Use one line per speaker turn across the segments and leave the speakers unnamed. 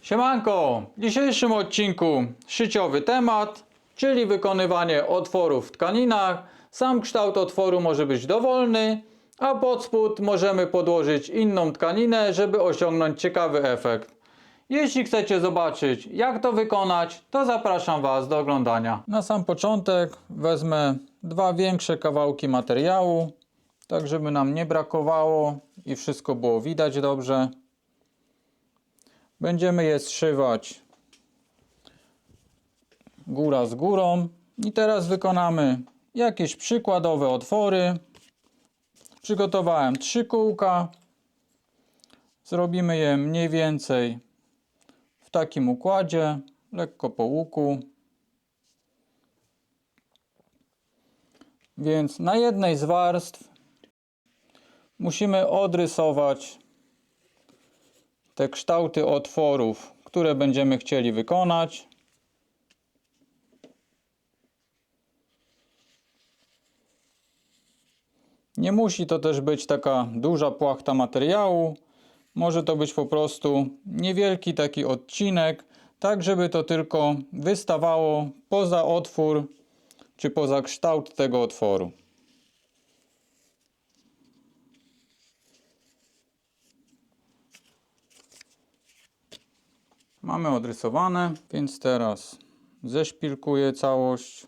Siemanko! W dzisiejszym odcinku szyciowy temat, czyli wykonywanie otworów w tkaninach. Sam kształt otworu może być dowolny, a pod spód możemy podłożyć inną tkaninę, żeby osiągnąć ciekawy efekt. Jeśli chcecie zobaczyć, jak to wykonać, to zapraszam Was do oglądania. Na sam początek wezmę dwa większe kawałki materiału, tak żeby nam nie brakowało i wszystko było widać dobrze. Będziemy je zszywać góra z górą i teraz wykonamy jakieś przykładowe otwory. Przygotowałem 3 kółka. Zrobimy je mniej więcej w takim układzie, lekko po łuku. Więc na jednej z warstw musimy odrysować te kształty otworów, które będziemy chcieli wykonać. Nie musi to też być taka duża płachta materiału. Może to być po prostu niewielki taki odcinek, tak żeby to tylko wystawało poza otwór, czy poza kształt tego otworu. Mamy odrysowane, więc teraz zeszpilkuję całość.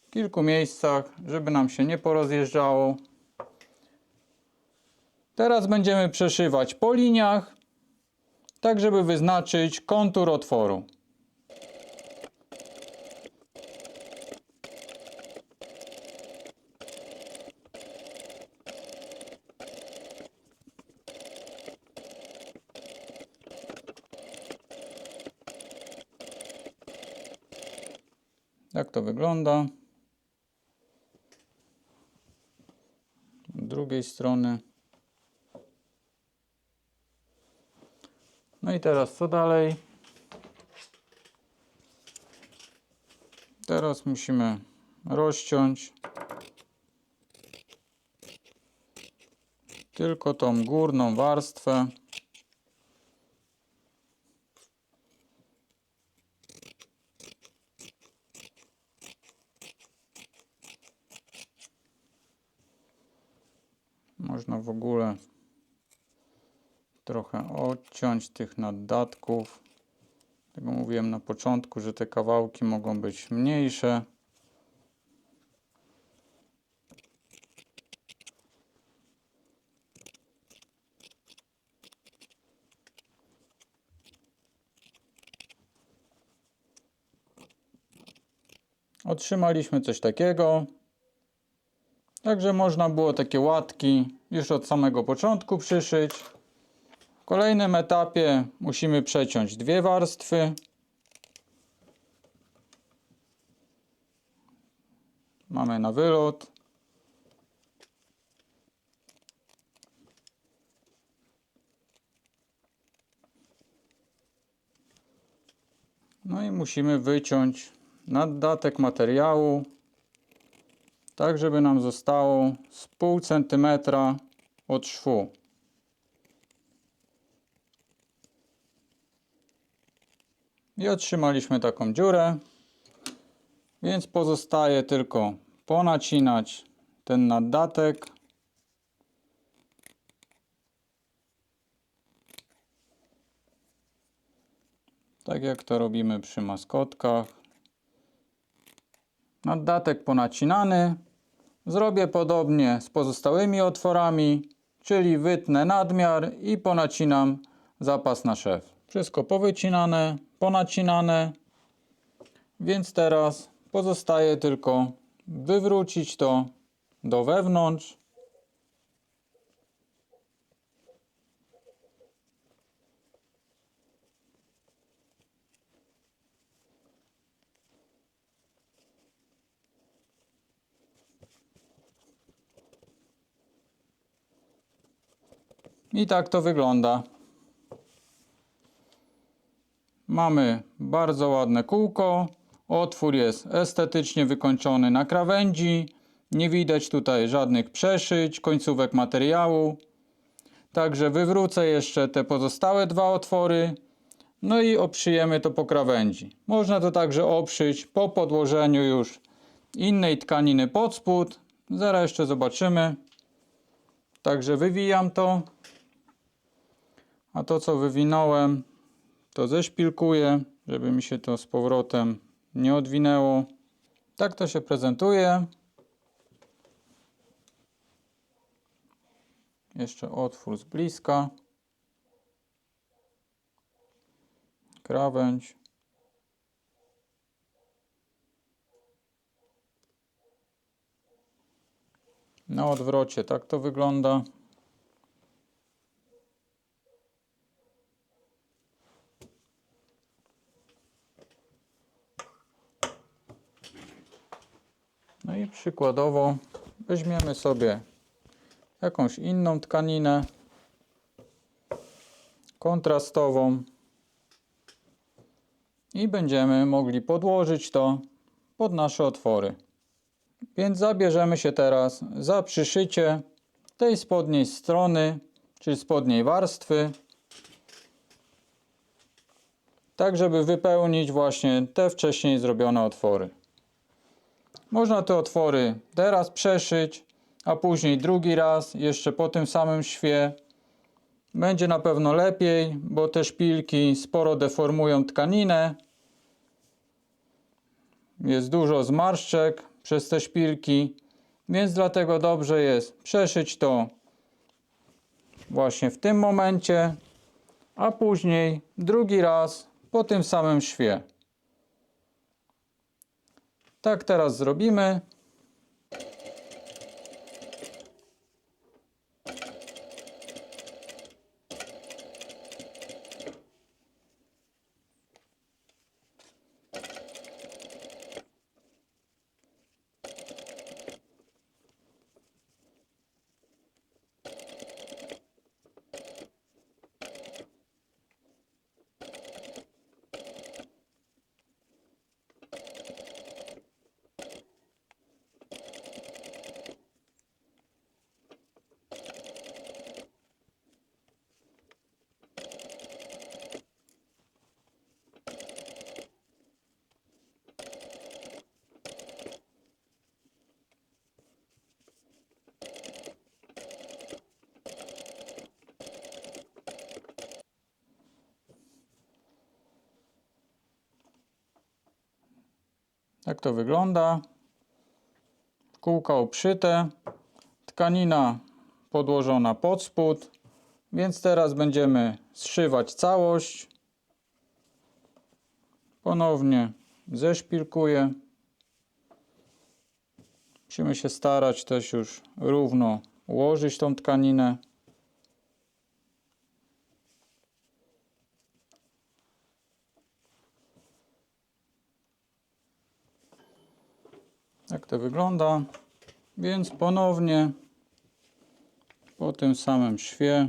W kilku miejscach, żeby nam się nie porozjeżdżało. Teraz będziemy przeszywać po liniach, tak żeby wyznaczyć kontur otworu. Jak to wygląda? Z drugiej strony. No i teraz co dalej? Teraz musimy rozciąć tylko tą górną warstwę. Można w ogóle trochę odciąć tych naddatków. Tego mówiłem na początku, że te kawałki mogą być mniejsze. Otrzymaliśmy coś takiego. Także można było takie łatki już od samego początku przyszyć. W kolejnym etapie musimy przeciąć dwie warstwy. Mamy na wylot. No i musimy wyciąć naddatek materiału, tak żeby nam zostało z pół centymetra od szwu. I otrzymaliśmy taką dziurę, więc pozostaje tylko ponacinać ten naddatek. Tak jak to robimy przy maskotkach. Naddatek ponacinany. Zrobię podobnie z pozostałymi otworami, czyli wytnę nadmiar i ponacinam zapas na szef. Wszystko powycinane, ponacinane, więc teraz pozostaje tylko wywrócić to do wewnątrz. I tak to wygląda. mamy bardzo ładne kółko. Otwór jest estetycznie wykończony na krawędzi. Nie widać tutaj żadnych przeszyć, końcówek materiału. Także wywrócę jeszcze te pozostałe dwa otwory. No i oprzyjemy to po krawędzi. Można to także oprzeć po podłożeniu już innej tkaniny pod spód. Zaraz jeszcze zobaczymy. Także wywijam to. A to, co wywinąłem, to zeszpilkuję, żeby mi się to z powrotem nie odwinęło. Tak to się prezentuje. Jeszcze otwór z bliska. Krawędź. Na odwrocie tak to wygląda. No i przykładowo weźmiemy sobie jakąś inną tkaninę kontrastową i będziemy mogli podłożyć to pod nasze otwory. Więc zabierzemy się teraz za przyszycie tej spodniej strony, czyli spodniej warstwy, tak żeby wypełnić właśnie te wcześniej zrobione otwory. Można te otwory teraz przeszyć, a później drugi raz, jeszcze po tym samym szwie. Będzie na pewno lepiej, bo te szpilki sporo deformują tkaninę. Jest dużo zmarszczek przez te szpilki, więc dlatego dobrze jest przeszyć to właśnie w tym momencie, a później drugi raz po tym samym szwie. Tak teraz zrobimy. Tak to wygląda. Kółka obszyte, tkanina podłożona pod spód, więc teraz będziemy zszywać całość. Ponownie zeszpilkuję. Musimy się starać też już równo ułożyć tą tkaninę. Tak to wygląda. Więc ponownie po tym samym szwie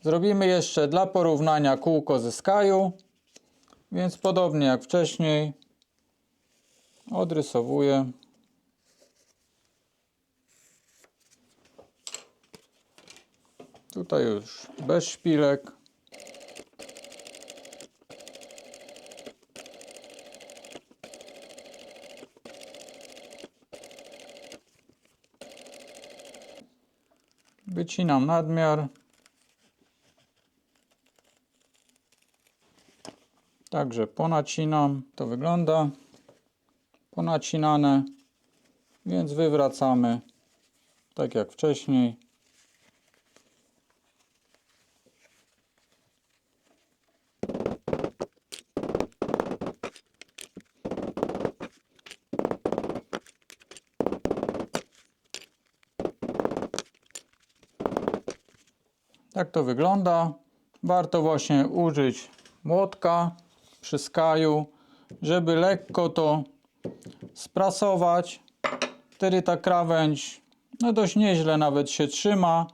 zrobimy jeszcze dla porównania kółko ze Skyu, więc podobnie jak wcześniej odrysowuję. Tutaj już bez szpilek. Wycinam nadmiar. Także ponacinam, to wygląda ponacinane, więc wywracamy tak jak wcześniej. Tak to wygląda. Warto właśnie użyć młotka przy skaju, żeby lekko to sprasować. Wtedy ta krawędź dość nieźle nawet się trzyma.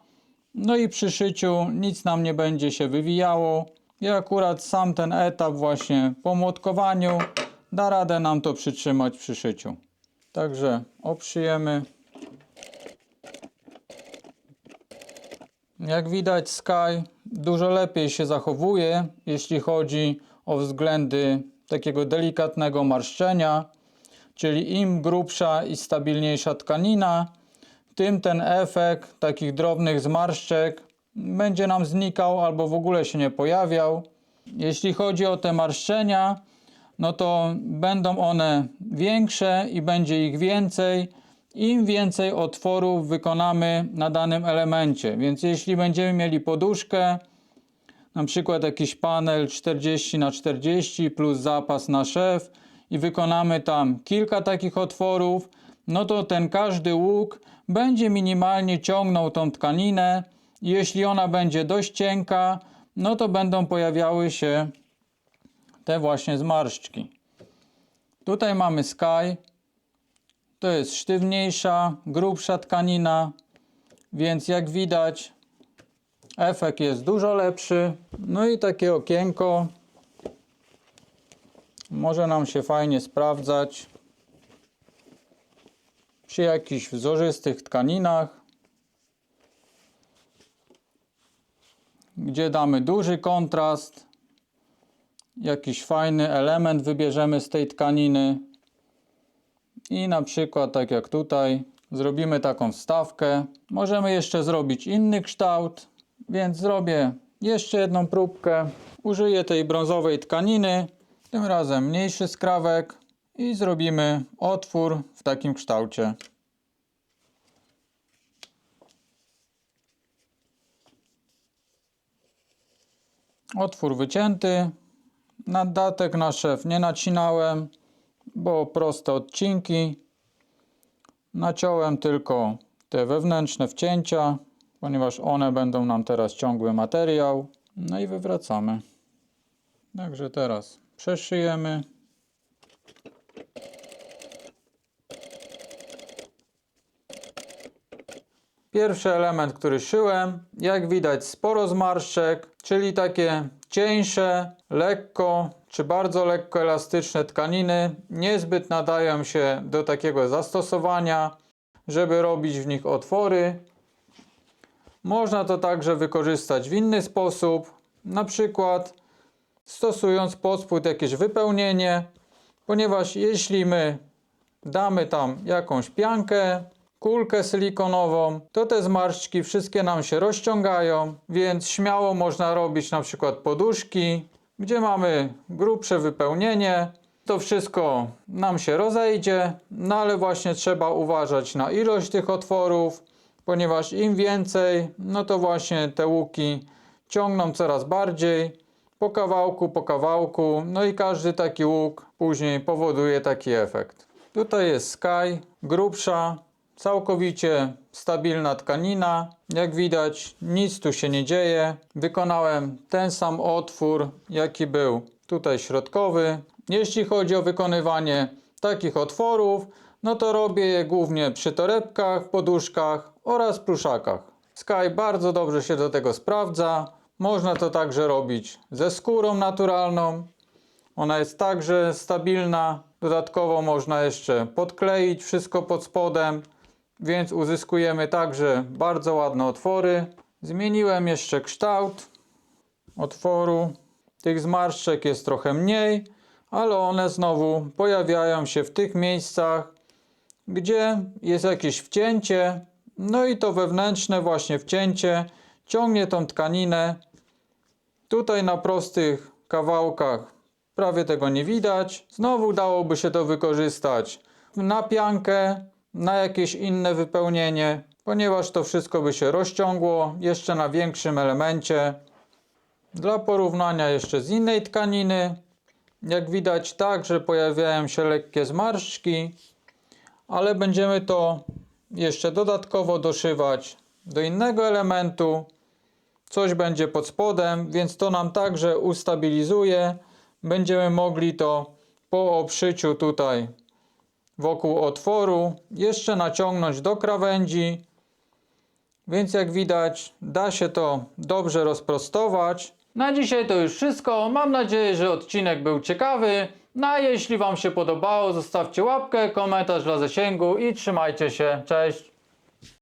No i przy szyciu nic nam nie będzie się wywijało. I akurat sam ten etap właśnie po młotkowaniu da radę nam to przytrzymać przy szyciu. Także oprzyjemy. Jak widać, Sky dużo lepiej się zachowuje, jeśli chodzi o względy takiego delikatnego marszczenia, czyli im grubsza i stabilniejsza tkanina, tym ten efekt takich drobnych zmarszczek będzie nam znikał albo w ogóle się nie pojawiał. Jeśli chodzi o te marszczenia, no to będą one większe i będzie ich więcej, im więcej otworów wykonamy na danym elemencie. Więc jeśli będziemy mieli poduszkę, na przykład jakiś panel 40×40 plus zapas na szef i wykonamy tam kilka takich otworów, no to ten każdy łuk będzie minimalnie ciągnął tą tkaninę. Jeśli ona będzie dość cienka, no to będą pojawiały się te właśnie zmarszczki. Tutaj mamy Sky. To jest sztywniejsza, grubsza tkanina, więc jak widać efekt jest dużo lepszy. No i takie okienko może nam się fajnie sprawdzać przy jakichś wzorzystych tkaninach, gdzie damy duży kontrast, jakiś fajny element wybierzemy z tej tkaniny i na przykład tak jak tutaj zrobimy taką wstawkę. Możemy jeszcze zrobić inny kształt, więc zrobię jeszcze jedną próbkę. Użyję tej brązowej tkaniny, tym razem mniejszy skrawek i zrobimy otwór w takim kształcie. Otwór wycięty. Nadatek na szef nie nacinałem, bo proste odcinki. Naciąłem tylko te wewnętrzne wcięcia, ponieważ one będą nam teraz ciągły materiał. No i wywracamy. Także teraz przeszyjemy. Pierwszy element, który szyłem, jak widać sporo zmarszczek, czyli takie cieńsze, lekko czy bardzo lekko elastyczne tkaniny niezbyt nadają się do takiego zastosowania, żeby robić w nich otwory. Można to także wykorzystać w inny sposób, na przykład stosując pod spód jakieś wypełnienie, ponieważ jeśli my damy tam jakąś piankę, kulkę silikonową, to te zmarszczki wszystkie nam się rozciągają, więc śmiało można robić na przykład poduszki, gdzie mamy grubsze wypełnienie. To wszystko nam się rozejdzie, no ale właśnie trzeba uważać na ilość tych otworów, ponieważ im więcej, no to właśnie te łuki ciągną coraz bardziej po kawałku, no i każdy taki łuk później powoduje taki efekt. Tutaj jest Sky, grubsza, całkowicie stabilna tkanina. Jak widać, nic tu się nie dzieje. Wykonałem ten sam otwór, jaki był tutaj środkowy. Jeśli chodzi o wykonywanie takich otworów, no to robię je głównie przy torebkach, poduszkach oraz pluszakach. Sky bardzo dobrze się do tego sprawdza. Można to także robić ze skórą naturalną. Ona jest także stabilna. Dodatkowo można jeszcze podkleić wszystko pod spodem, więc uzyskujemy także bardzo ładne otwory. Zmieniłem jeszcze kształt otworu. Tych zmarszczek jest trochę mniej, ale one znowu pojawiają się w tych miejscach, gdzie jest jakieś wcięcie. No i to wewnętrzne właśnie wcięcie ciągnie tą tkaninę. Tutaj na prostych kawałkach prawie tego nie widać. Znowu dałoby się to wykorzystać na piankę, na jakieś inne wypełnienie, ponieważ to wszystko by się rozciągło jeszcze na większym elemencie. Dla porównania jeszcze z innej tkaniny, jak widać także pojawiają się lekkie zmarszczki, ale będziemy to jeszcze dodatkowo doszywać do innego elementu. Coś będzie pod spodem, więc to nam także ustabilizuje. Będziemy mogli to po obszyciu tutaj wokół otworu jeszcze naciągnąć do krawędzi. Więc jak widać, da się to dobrze rozprostować. Na dzisiaj to już wszystko. Mam nadzieję, że odcinek był ciekawy. No a jeśli Wam się podobało, zostawcie łapkę, komentarz dla zasięgu i trzymajcie się. Cześć!